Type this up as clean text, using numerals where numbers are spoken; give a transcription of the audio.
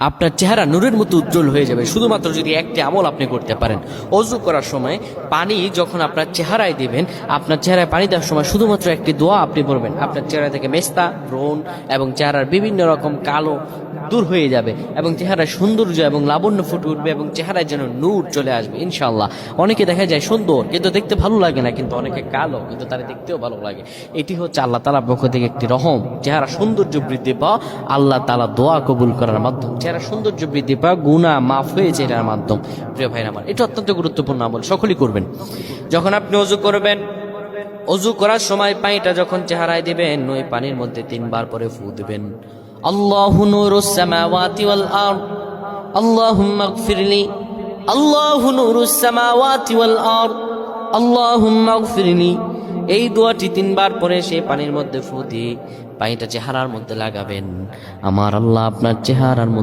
আপনার চেহারা নূরের মতো উজ্জ্বল হয়ে যাবে শুধুমাত্র যদি একটি আমল আপনি করতে পারেন। অজু করার সময় পানি যখন আপনার চেহারায় দিবেন, আপনার চেহারায় পানি দেওয়ার সময় শুধুমাত্র একটি দোয়া আপনি পড়বেন, আপনার চেহারা থেকে মেস্তা, ব্রণ এবং চেহারার বিভিন্ন রকম কালো দূর হয়ে যাবে এবং চেহারায় সৌন্দর্য এবং লাবণ্য ফুটে উঠবে এবং চেহারায় যেন নূর চলে আসবে ইনশাআল্লাহ। অনেকে দেখা যায় সুন্দর কিন্তু দেখতে ভালো লাগে না, কিন্তু অনেকে কালো কিন্তু তারা দেখতেও ভালো লাগে। এটি হচ্ছে আল্লাহ তাআলার পক্ষ থেকে একটি রহম। চেহারা সৌন্দর্য বৃদ্ধি পাওয়া আল্লাহ তাআলা দোয়া কবুল করার মাধ্যম, চেহারা সৌন্দর্য বৃদ্ধি পাওয়া গুনাহ মাফ হয়েছে এটার মাধ্যম। প্রিয় ভাইরা আমার, এটা অত্যন্ত গুরুত্বপূর্ণ আমল, সকলেই করবেন। যখন আপনি অজু করবেন, অজু করার সময় পানিটা যখন চেহারায় দিবেন, ওই পানির মধ্যে 3 বার করে ফু দিবেন। আল্লাহু নূরুস সামাওয়াতি ওয়াল আরদ আল্লাহুম্মা ইগফিরলি, আল্লাহু নূরুস সামাওয়াতি ওয়াল আরদ আল্লাহুম্মা ইগফিরলি। এই দোয়াটি 3 বার পরে সেই পানির মধ্যে ফু দিয়ে পানিটা চেহারার মধ্যে লাগাবেন। আমার আল্লাহ আপনার চেহারার মধ্যে